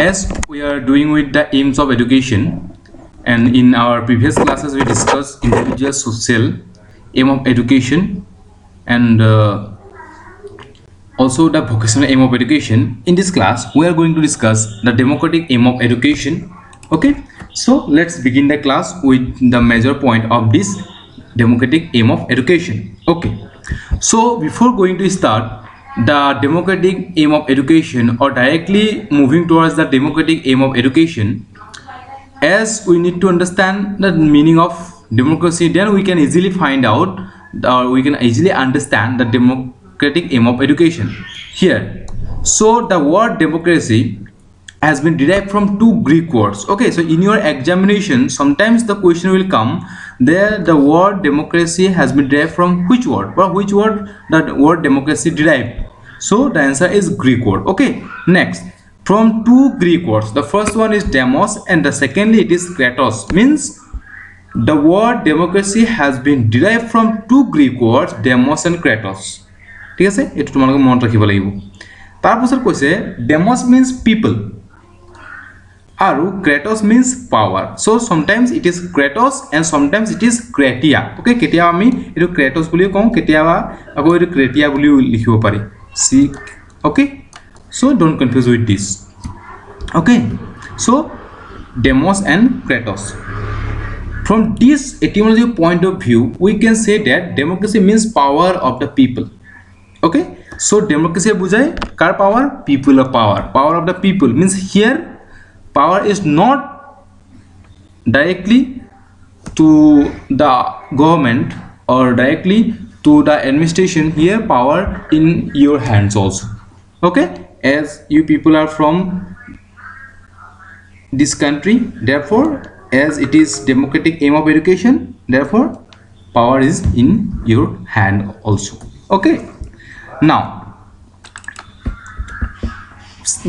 as we are doing with the aims of education, and in our previous classes we discussed individual social aim of education and also the vocational aim of education. In this class we are going to discuss the democratic aim of education. Okay, so let's begin the class with the major point of this democratic aim of education. Okay, so before going to start the democratic aim of education or directly moving towards the democratic aim of education, as we need to understand the meaning of democracy, then we can easily find out or we can easily understand the democratic aim of education here. So the word democracy has been derived from two Greek words. Okay, so in your examination sometimes the question will come there, the word democracy has been derived from which word, or which word the word democracy derived. So the answer is Greek word. Okay, next, from two Greek words, the first one is demos and the secondly it is kratos, means the word democracy has been derived from two Greek words demos and kratos. ঠিক আছে, এটা তোমালোকে মনত ৰাখিব লাগিব। তাৰ পাছত কৈছে demos means people আৰু kratos means power. So sometimes it is kratos and sometimes it is kratia. Okay, কেতিয়া আমি এটো kratos বুলি কওঁ, কেতিয়াবা আকৌ এটো kratia বুলি লিখিব পাৰি। See, okay, so don't confuse with this. Okay, so demos and kratos. From this etymological point of view we can say that democracy means power of the people. Okay, so democracy বুঝায় কাৰ power? People of power. Power of the people means here power is not directly to the government or directly to the administration. Here power in your hands also. Okay, as you people are from this country, therefore as it is democratic aim of education, therefore power is in your hand also. Okay, now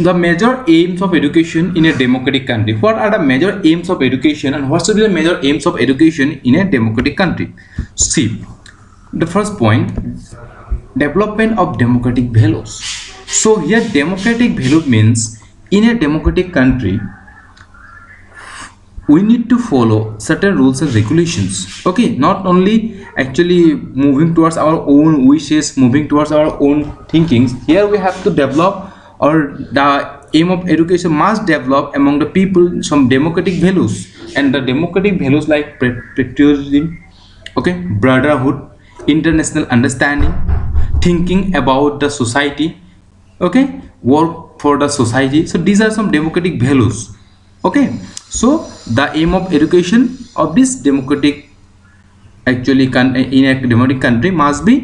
the major aims of education in a democratic country. What are the major aims of education and what should be the major aims of education in a democratic country? See, the first point, development of democratic values. So here democratic value means in a democratic country we need to follow certain rules and regulations. Okay, not only actually moving towards our own wishes, moving towards our own thinkings. Here we have to develop, or the aim of education must develop among the people some democratic values, and the democratic values like patriotism, okay, brotherhood, international understanding, thinking about the society, okay, work for the society. So these are some democratic values. Okay, so the aim of education of this democratic, actually in a democratic country, must be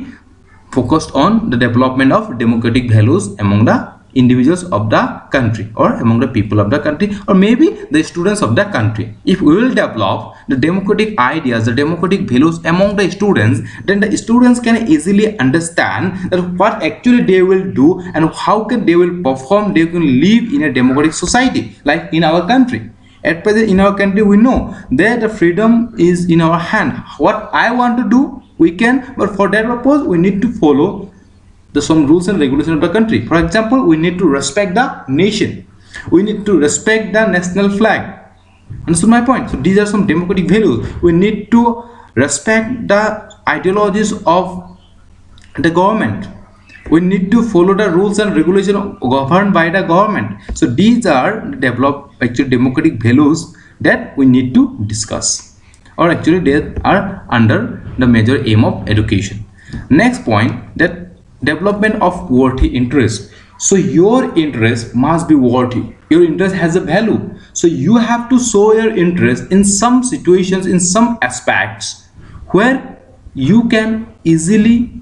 focused on the development of democratic values among the individuals of the country or among the people of the country, or maybe the students of the country. If we will develop the democratic ideas, the democratic values among the students, then the students can easily understand that what actually they will do and how can they will perform, they can live in a democratic society like in our country. At present in our country we know that the freedom is in our hand. What I want to do we can, but for that purpose we need to follow some rules and regulations of the country. For example, we need to respect the nation, we need to respect the national flag. Understood my point? So these are some democratic values. We need to respect the ideologies of the government, we need to follow the rules and regulations governed by the government. So these are developed actually democratic values that we need to discuss, or actually they are under the major aim of education. Next point, that development of worthy interest. So your interest must be worthy, your interest has a value, so you have to show your interest in some situations, in some aspects where you can easily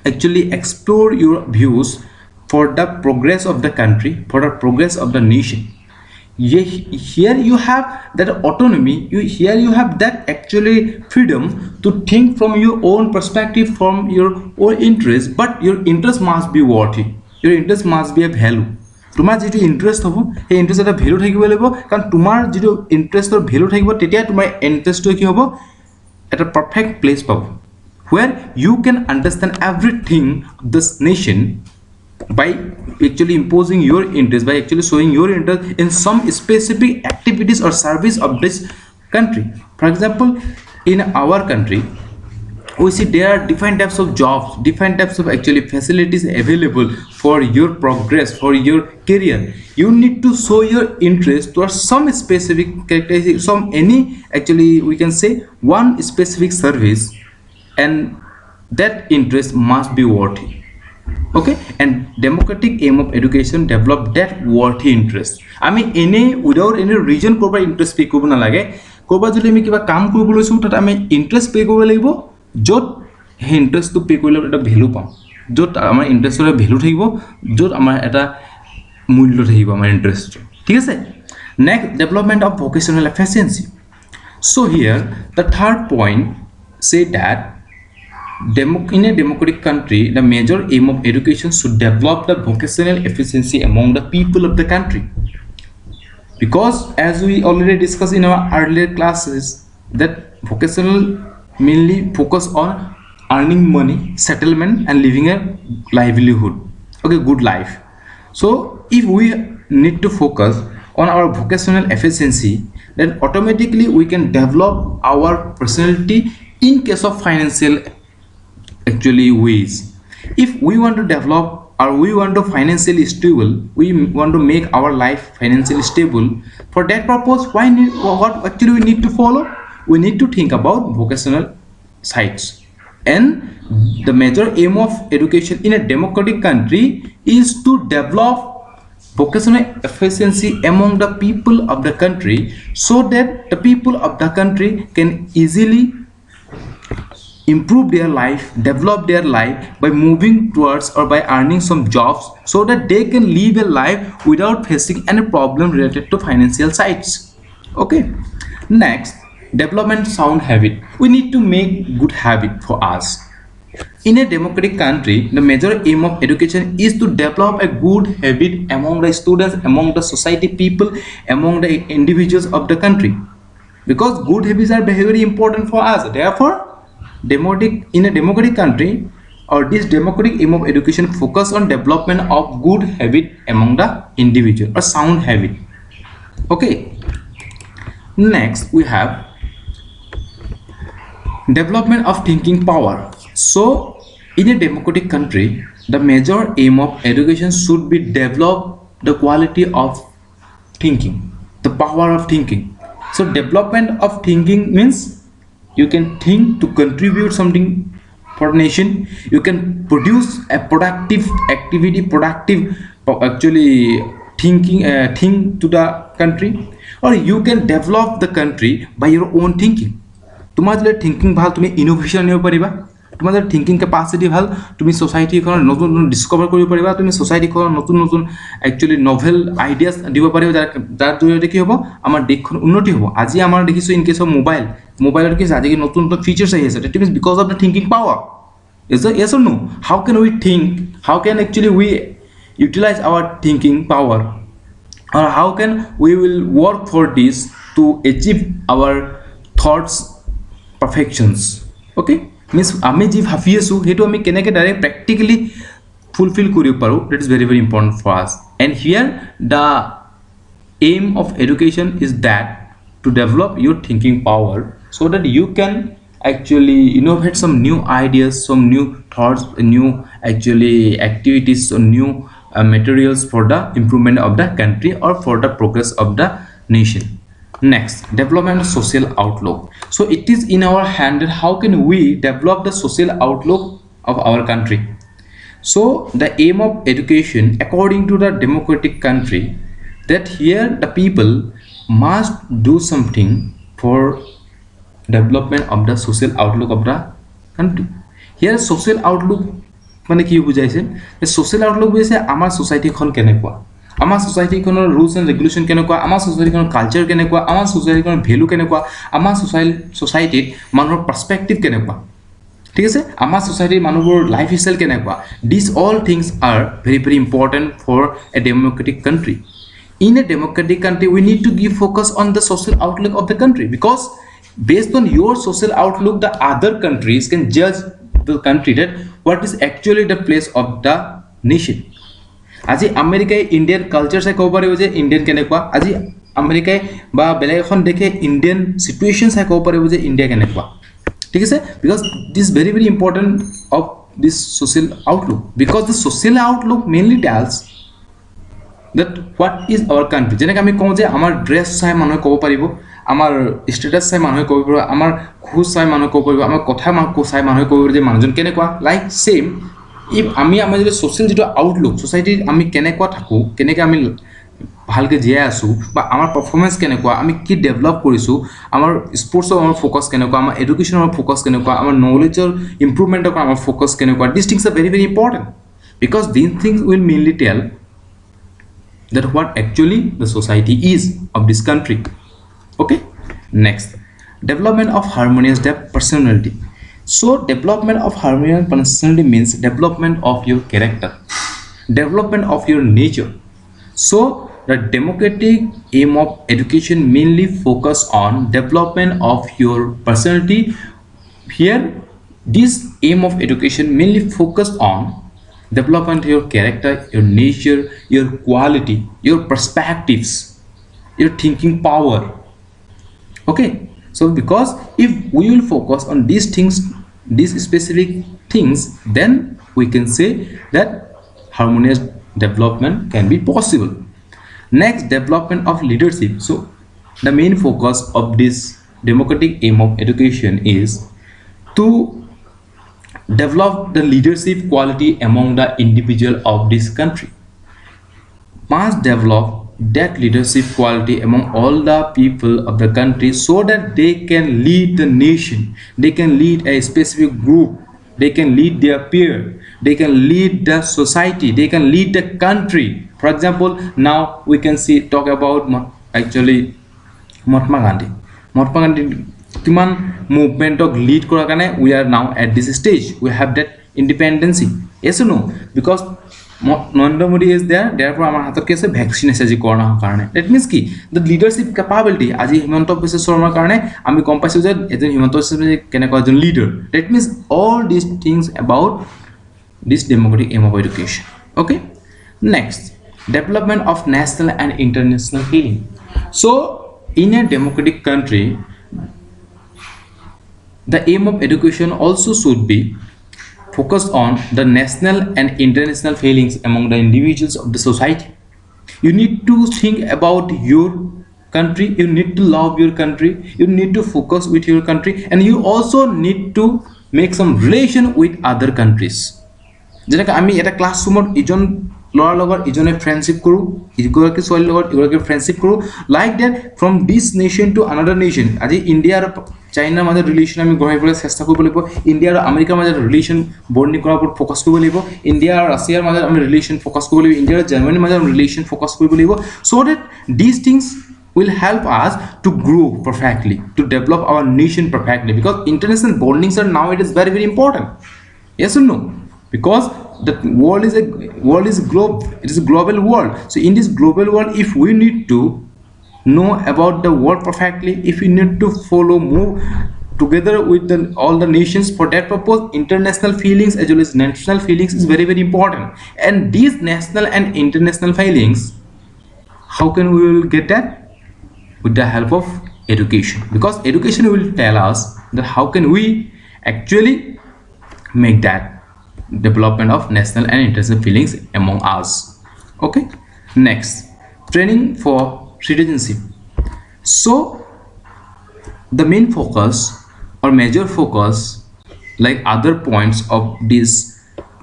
actually explore your views for the progress of the country, for the progress of the nation. Here you have that autonomy, here you have that actually freedom to think from your own perspective, from your own interest, but your interest must be worthy, your interest must be a value. তোমাৰ যেটো interest হ'ব এই interest এটা value থাকিব লাগিব, কাৰণ তোমাৰ যেটো ইন্টারেস্টৰ ভ্যালু থাকিব তেতিয়া তোমাৰ ইন্টারেস্টটো কি হ'ব, এটা পারফেক্ট প্লেস পাব, where you can understand everything of this nation by actually imposing your interest, by actually showing your interest in some specific activities or service of this country. For example, in our country, we see there are different types of jobs, different types of actually facilities available for your progress, for your career. You need to show your interest towards some specific characteristic, some any actually we can say one specific service, and that interest must be worthy. Okay, and democratic aim of education develop that worthy interest. I mean any without any reason korba interest pay korbo na lage, korba jodi ami kiba kaam korbo loisu tat ami interest pay korbo lagibo, jot he interest to pay korle eta value pam, jot amar interest or value thakibo, jot amar eta mullo thakibo amar interest, thik ase. Next, development of vocational efficiency. So here the third point say that in a democratic country, the major aim of education should develop the vocational efficiency among the people of the country. Because as we already discussed in our earlier classes, that vocational mainly focus on earning money, settlement, and living a livelihood, okay, good life. So if we need to focus on our vocational efficiency, then automatically we can develop our personality in case of financial actually ways. If we want to develop or we want to financially stable, we want to make our life financially stable, for that purpose what actually we need to follow, we need to think about vocational sites. And the major aim of education in a democratic country is to develop vocational efficiency among the people of the country, so that the people of the country can easily improve their life, develop their life by moving towards or by earning some jobs, so that they can live a life without facing any problem related to financial sides. Okay, next, development sound habit. We need to make good habit for us. In a democratic country, the major aim of education is to develop a good habit among the students, among the society people, among the individuals of the country, because good habits are very important for us. Therefore, in a democratic country, or this democratic aim of education focus on development of good habit among the individual, or sound habit. Okay, next we have development of thinking power. So in a democratic country, the major aim of education should be develop the quality of thinking, the power of thinking. So development of thinking means you can think to contribute something for nation, you can produce a productive activity, productive actually thinking thing to the country, or you can develop the country by your own thinking. তোমাৰ যদি thinking ভাল, তুমি innovation আনিব পাৰিবা, তোমাৰ যদি thinking capacity ভাল, তুমি সোসাইটিখনৰ নতুন নতুন ডিসকভাৰ কৰিব পাৰিবা, তুমি সোসাইটিখনৰ নতুন নতুন একচুয়ালি নভেল আইডিয়াস দিব পাৰিবা, যাৰ জৰিয়তে কি হ'ব আমাৰ দেশখন উন্নতি হ'ব। আজি আমাৰ দেখিছো ইন কেছ অফ মোবাইলৰ কি আজি নতুন নতুন ফিচাৰ্স আহি আছে, it is because of the thinking power. Is it yes or no? How can we think? How can actually we utilize our thinking power, or how can we will work for this to achieve our thoughts perfections? Okay, means আমি যি ভাবি আছো সেইটো আমি কেনেকৈ direct practically fulfil কৰিব পাৰো, that is very important for us. And here the aim of education is that to develop your thinking power, so that you can actually innovate some new ideas, some new thoughts, new actually activities, or new materials for the improvement of the country or for the progress of the nation. Next, development of social outlook. So it is in our hand that how can we develop the social outlook of our country. So the aim of education according to the democratic country, that here the people must do something for development of the social outlook of the country. Here social outlook মানে কি বুঝাইছে, social outlook বুঝাইছে আমাৰ সোসাইটিখন কেনেকুৱা, আমাৰ সোসাইটিখনৰ rules and regulation কেনেকুৱা, আমাৰ সোসাইটিখনৰ culture কেনেকুৱা, আমাৰ সোসাইটিখনৰ ভেলু কেনেকুৱা, আমাৰ সোসাইটিত মানুহৰ পাৰ্সপেক্টিভ কেনেকুৱা, ঠিক আছে, আমাৰ সোসাইটিৰ মানুহৰ লাইফ ষ্টাইল কেনেকুৱা। দিছ all things R very important for a democratic country. In a democratic country, we need to give focus on the social outlook of the country, because based on your social outlook, the other countries can judge the country that what is actually the place of the nation. আজি আমেৰিকাই Indian culture চাই ক'ব পাৰিব যে Indian কেনেকুৱা আজি আমেৰিকাই বা বেলেগ এখন দেশে ইণ্ডিয়ান চিটুৱেশ্যন চাই ক'ব পাৰিব যে ইণ্ডিয়া কেনেকুৱা ঠিক আছে বিকজ দিছ ভেৰি very important of this social Outlook because the social Outlook mainly tales that what is our country যেনেকৈ আমি কওঁ যে আমাৰ ড্ৰেছ চাই মানুহে ক'ব পাৰিব আমাৰ ষ্টেটাছ চাই মানুহে ক'ব পাৰিব আমাৰ খোজ চাই মানুহে ক'ব পাৰিব আমাৰ কথা চাই মানুহে ক'ব পাৰিব যে মানুহজন কেনেকুৱা লাইক ছেইম ইফ আমি আমাৰ যিটো ছ'চিয়েল যিটো আউটলুক ছ'চাইটিত আমি কেনেকুৱা থাকোঁ কেনেকৈ আমি ভালকৈ জীয়াই আছোঁ বা আমাৰ পাৰফৰ্মেঞ্চ কেনেকুৱা আমি কি ডেভেলপ কৰিছোঁ আমাৰ স্পৰ্টছৰ আমাৰ ফ'কাছ কেনেকুৱা আমাৰ এডুকেশ্যনৰ আমাৰ ফ'কাছ কেনেকুৱা আমাৰ নলেজৰ ইম্প্ৰুভমেণ্টৰ আমাৰ ফ'কাছ কেনেকুৱা this things are very very important because this things will mainly tell that what actually the society is of this country. Okay, next, development of harmonious personality. So development of harmonious personality means development of your character, development of your nature. So the democratic aim of education mainly focus on development of your personality. Here this aim of education mainly focus on development your character, your nature, your quality, your perspectives, your thinking power. Okay, so because if we will focus on these things, these specific things, then we can say that harmonious development can be possible. Next, development of leadership. So the main focus of this democratic aim of education is to develop the leadership quality among the individual of this country. Must develop that leadership quality among all the people of the country so that they can lead the nation, they can lead a specific group, they can lead their peer, they can lead the society, they can lead the country. For example, now we can see talk about actually Mahatma Gandhi. Mahatma Gandhi কিমান মুভমেণ্টক lead কৰাৰ কাৰণে we are now at this stage we have that independency also no because Narendra Modi is there পৰা আমাৰ হাতত কি আছে vaccine আছে আজি কৰোণাৰ কাৰণে ডেট মিনছ কি দ্য লিডাৰশ্বিপ কেপাবিলিটি আজি হিমন্ত বিশ্ব শৰ্মাৰ কাৰণে আমি গম পাইছোঁ যে এজন হিমন্ত বিশ্ব শৰ্মা কেনেকুৱা এজন leader that means all this things about this democratic aim of education okay next development of national and international feeling so' in a democratic country the aim of education also should be focused on the national and international feelings among the individuals of the society. You need to think about your country, you need to love your country, you need to focus with your country, and you also need to make some relation with other countries. যেনেকৈ আমি এটা ক্লাছৰুমত ইজন ল'ৰাৰ লগত ইজনে friendship কৰোঁ ইগৰাকী ছোৱালীৰ লগত ইগৰাকী ফ্ৰেণ্ডশ্বিপ কৰোঁ লাইক ডেট ফ্ৰম দিছ নেশ্যন টু আনাডাৰ নেশ্যন আজি ইণ্ডিয়া আৰু চাইনাৰ মাজত ৰিলেশ্যন আমি গঢ়াবলৈ চেষ্টা কৰিব লাগিব ইণ্ডিয়া আৰু আমেৰিকাৰ মাজত ৰিলেশ্যন বৰ্ণি কৰাৰ ওপৰত ফ'কাছ কৰিব লাগিব ইণ্ডিয়া আৰু ৰাছিয়াৰ মাজত আমি ৰিলেশ্যন ফ'কাছ কৰিব লাগিব ইণ্ডিয়া আৰু জাৰ্মানীৰ মাজত ৰিলেশ্যন ফ'কাছ কৰিব লাগিব চ' ডেট দিছ things will help us to grow perfectly, to develop our nation perfectly because international bondings are now it is very very important. Yes or no? Because the world is globe, it is a global world. So in this global world, if we need to know about the world perfectly, if we need to move together with all the nations, for that purpose international feelings as well as national feelings is very very important. And these national and international feelings, how can we will get that? With the help of education, because education will tell us that how can we actually make that development of national and international feelings among us. Okay, next, training for citizenship. So the main focus or major focus like other points of this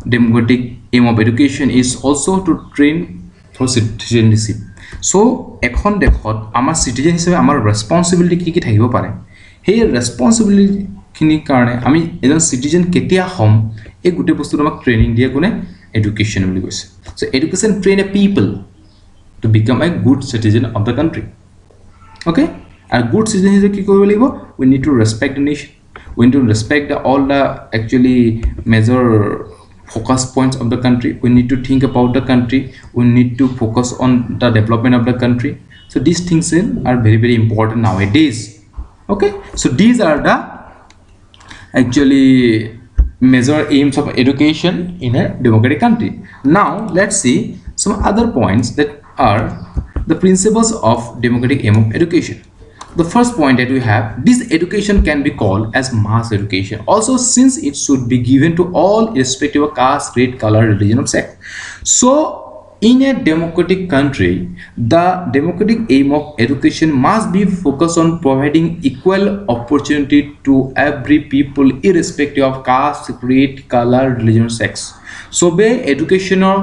democratic aim of education is also to train for citizenship. So এখন দেশত আমাৰ citizen হিচাপে আমাৰ responsibility কি কি থাকিব পাৰে সেই ৰেছপনচিবিলিটিখিনিৰ কাৰণে আমি এজন চিটিজেন কেতিয়া হ'ম এই গোটেই বস্তুটো আমাক ট্ৰেইনিং দিয়ে কোনে এডুকেশ্যন বুলি কৈছে চ' education train A people to become a good citizen of the country okay আৰু গুড চিটিজেন হিচাপে কি কৰিব লাগিব we need to respect the nation we need to respect all the actually major focus points of the country. We need to think about the country, we need to focus on the development of the country. So these things are very very important nowadays. Okay, so these are the actually major aims of education in a democratic country. Now let's see some other points that are the principles of democratic aim of education. The first point that we have, this education can be called as mass education also, since it should be given to all irrespective of caste, creed, color, religion, or sex. So in a democratic country, the democratic aim of education must be focused on providing equal opportunity to every people irrespective of caste, creed, color, religion, or sex. সবে এডুকেশ্যনৰ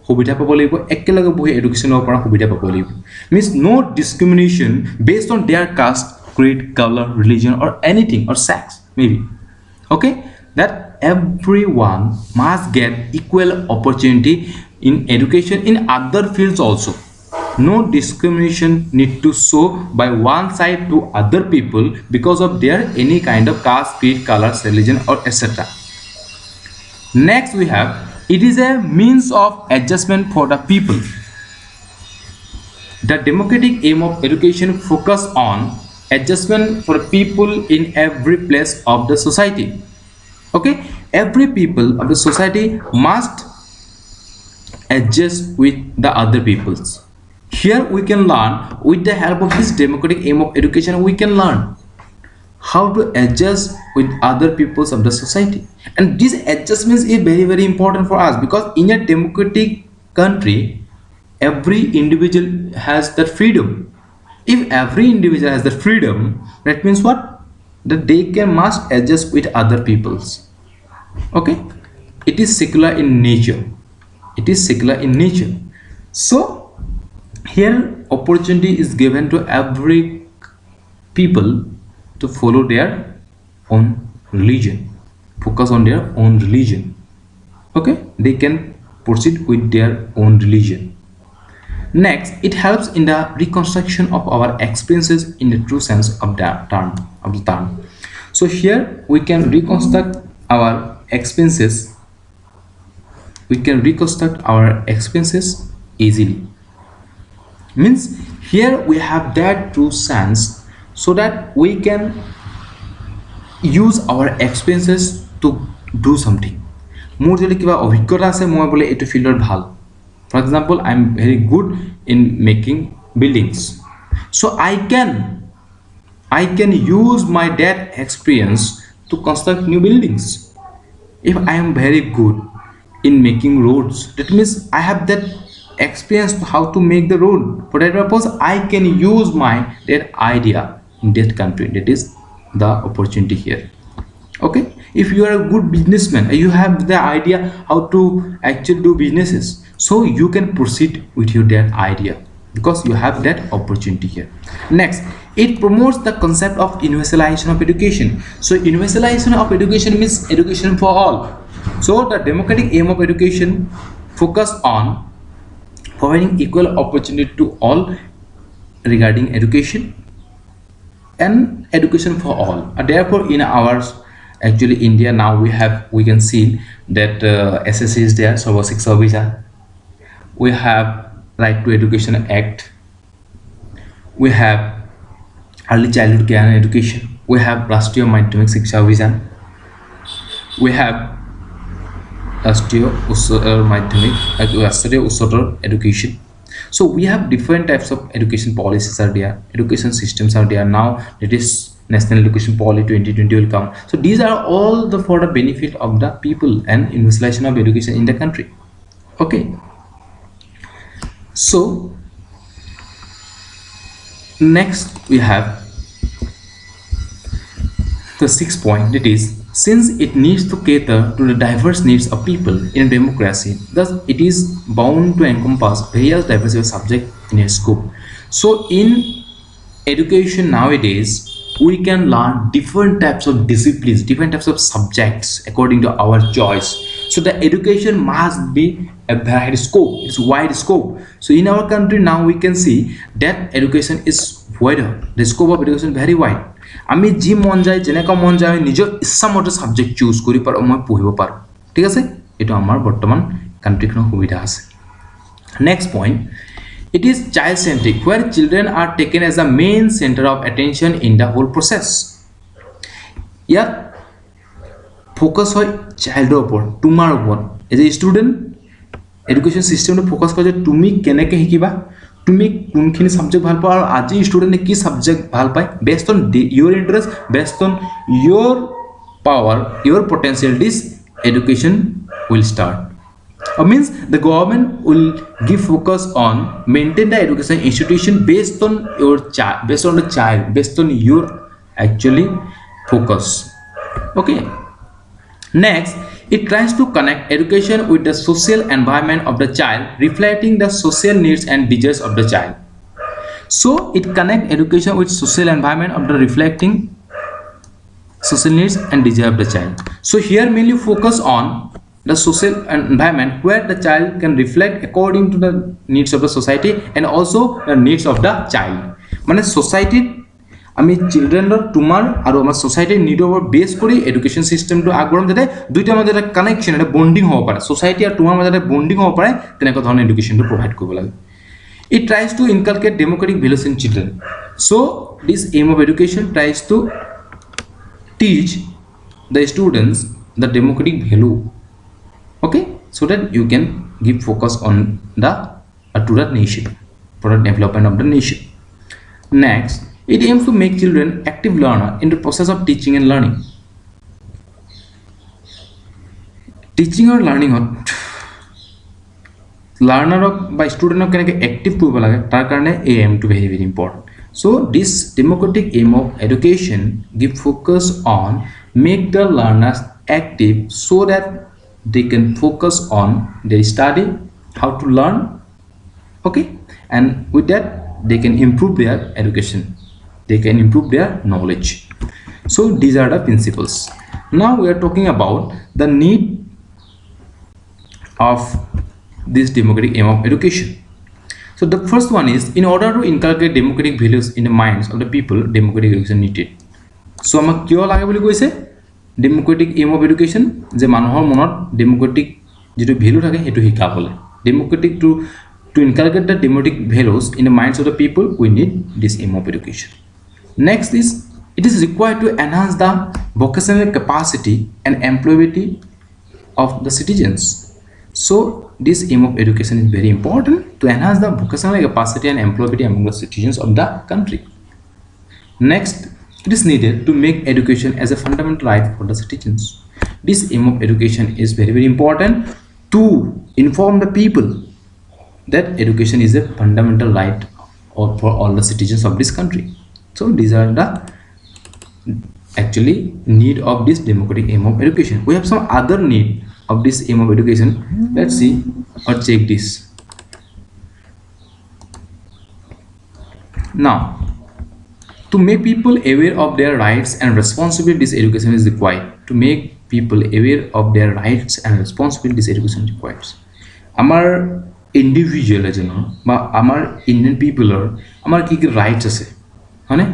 সুবিধা পাব লাগিব, একেলগে বহি এডুকেশ্যনৰ পৰা সুবিধা পাব লাগিব। Means no discrimination based on their caste, creed, colour, religion or anything or sex maybe. Okay, that everyone must get equal opportunity in education in other fields also. No discrimination need to show by one side to other people because of their any kind of caste, creed, color, religion, or etc. Next we have, it is a means of adjustment for the people. The democratic aim of education focus on adjustment for people in every place of the society. Okay, every people of the society must adjust with the other peoples. Here we can learn, with the help of this democratic aim of education, we can learn how to adjust with other peoples of the society. And these adjustments is very, very important for us, because in a democratic country every individual has that freedom. If every individual has the freedom, that means what? That they can must adjust with other peoples. Okay, it is secular in nature. It is secular in nature. So here opportunity is given to every people to follow their own religion, focus on their own religion. Okay, they can proceed with their own religion. Next, it helps in the reconstruction of our experiences in the true sense of the term. So here we can reconstruct our experiences. We can reconstruct our experiences easily. Means here we have that true sense, so that we can use our experiences to do something. মোৰ যদি কিবা অভিজ্ঞতা আছে, মই বলে এইটো ফিল্ডত ভাল। For example, I am very good in making buildings, so I can use my that experience to construct new buildings. If I am very good in making roads, that means I have that experience how to make the road. For that purpose, I can use my that idea in that country. That is the opportunity here. Okay, if you are a good businessman, you have the idea how to actually do businesses, so you can proceed with your that idea because you have that opportunity here. Next, it promotes the concept of universalization of education. So universalization of education means education for all. So the democratic aim of education focus on providing equal opportunity to all regarding education and education for all. Therefore in our actually India now we can see that SSC is there, Sarva Shiksha Abhiyan. We have Right to Education Act. We have Early Childhood Care and Education. We have Rashtriya Madhyamik Shiksha Abhiyan. We have Rashtriya Uচ্চতৰ Education. So we have different types of education policies are there, education systems are there now. That is National Education Policy 2020 will come. So these are all the for the benefit of the people and universalization of education in the country. Okay, so next we have the sixth point, that is, since it needs to cater to the diverse needs of people in a democracy, thus it is bound to encompass various diversity of subjects in its scope. So in education nowadays, we can learn different types of disciplines, different types of subjects according to our choice. So the education must be a varied scope, it's wide scope. So in our country now we can see that education is wider, the scope of education very wide. আমি যি মন যায় যেনেকা মন যায় নিজৰ ইচ্ছামতে subject choose কৰি পাৰো, মই পঢ়িব পাৰো। ঠিক আছে, এটো আমাৰ বৰ্তমান কান্ট্ৰিখনৰ সুবিধা আছে। Next point, it is child centric, where children are taken as the main center of attention in the whole process. ইয়াত ফোকাস হয় চাইল্ডৰ ওপৰত, তোমাৰ ওপৰত। এজ এ ষ্টুডেণ্ট এডুকেশ্যন চিষ্টেমটো ফ'কাছ কৰে যে তুমি কেনেকৈ শিকিবা, তুমি কোনখিনি ছাবজেক্ট ভাল পোৱা, আৰু আজি ষ্টুডেণ্টে কি ছাবজেক্ট ভাল পায়, based on your interest, based on your power, your potentialities, education will start. Means the government will give focus on maintain the education institution based on your child, based on the child, based on your actually focus. Okay. Next, it tries to connect education with the social environment of the child, reflecting the social needs and desires of the child. So it connect education with social environment of the reflecting social needs and desire of the child. So here mainly focus on the social environment where the child can reflect according to the needs of the society and also the needs of the child. মানে সোসাইটিত আমি চিলড্ৰেনৰ তোমাৰ আৰু আমাৰ সোসাইটিৰ নিডৰ ওপৰত বেছ কৰি education চিষ্টেমটো আগবঢ়াম, যাতে দুইটাৰ মাজত এটা কানেকশ্যন, এটা বণ্ডিং হ'ব পাৰে, সোসাইটি আৰু তোমাৰ মাজত এটা বণ্ডিং হ'ব পাৰে, তেনেকুৱা ধৰণৰ এডুকেশ্যনটো প্ৰভাইড কৰিব লাগে। It tries to inculcate democratic values in children. So this aim of education tries to teach the students the democratic value, okay, so that you can give focus on the to the nation, for the development of the nation. Next, it aims to make children active learner in the process of teaching and learning. Teaching or learning learner by student কেনেকৈ active কৰিব লাগে তাৰ কাৰণে এই aimটো very very important. So this democratic aim of education give focus on make the learners active so that they can focus on their study, how to learn, okay, and with that they can improve their education, they can improve their knowledge. So these are the principles. Now we are talking about the need of this democratic aim of education. So the first one is, in order to inculcate democratic values in the minds of the people, democratic education needed. So আমাক কিয় লাগে বুলি কৈছে democratic M of education, যে মানুহৰ মনত democratic যিটো ভেলু থাকে সেইটো শিকাবলৈ, democratic to inculcate the democratic values in the minds of the people, we need this aim of education. Next is, it is required to enhance the vocational capacity and employability of the citizens. So this aim of education is very important to enhance the vocational capacity and employability among the citizens of the country. Next, it is needed to make education as a fundamental right for the citizens. This aim of education is very very important to inform the people that education is a fundamental right for all the citizens of this country. So these are the actually need of this democratic aim of education. We have some other need of this aim of education. Let's see or check this. Now, to make people aware of their rights and responsibilities, education is required. To make people aware of their rights and responsibilities, education requires. Amar individual ejoner ba amar Indian peopleor amar ki rights ase hone,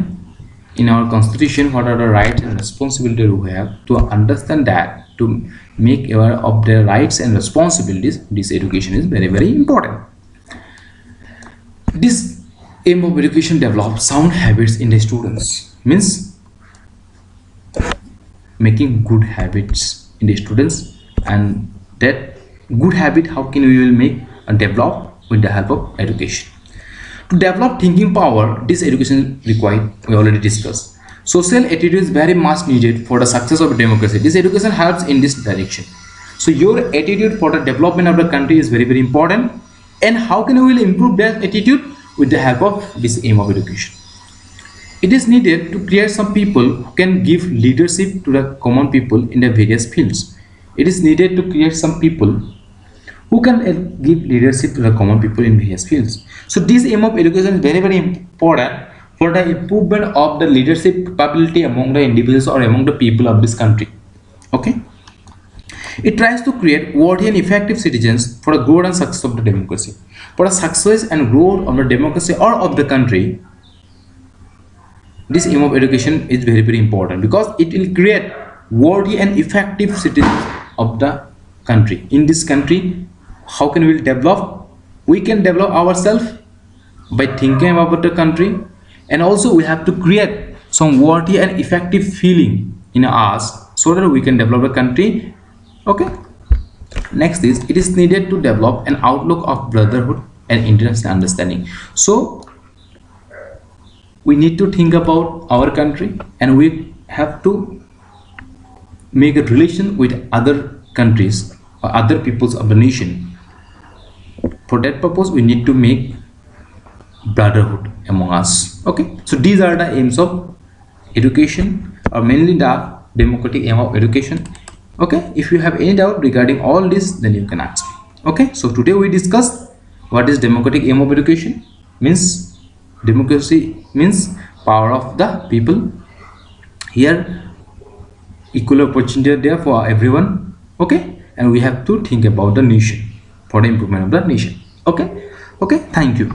in our constitution what are the rights and responsibilities we have. To understand that, to make aware of their rights and responsibilities, this education is very very important. This aim of education develops sound habits in the students, means making good habits in the students, and that good habit how can we will make and develop with the help of education. To develop thinking power, this education required, we already discussed. Social attitude is very much needed for the success of democracy. This education helps in this direction. So your attitude for the development of the country is very very important, and how can we will improve that attitude? With the help of this aim of education. It is needed to create some people who can give leadership to the common people in the various fields. It is needed to create some people who can give leadership to the common people in various fields. So this aim of education is very very important for the improvement of the leadership capability among the individuals or among the people of this country. Okay. It tries to create worthy and effective citizens for the growth and success of the democracy. For the success and growth of the democracy or of the country, this aim of education is very very important, because it will create worthy and effective citizens of the country. In this country, how can we develop? We can develop ourselves by thinking about the country, and also we have to create some worthy and effective feeling in us so that we can develop the country. Okay. Next is, it is needed to develop an outlook of brotherhood and international understanding. So we need to think about our country, and we have to make a relation with other countries or other peoples of the nation. For that purpose, we need to make brotherhood among us. Okay, so these are the aims of education, or mainly the democratic aim of education. Okay, if you have any doubt regarding all this, then you can ask me. Okay, so today we discussed what is democratic aim of education. Means democracy means power of the people. Here equal opportunity are there for everyone. Okay, and we have to think about the nation, for the improvement of the nation. Okay, okay, thank you.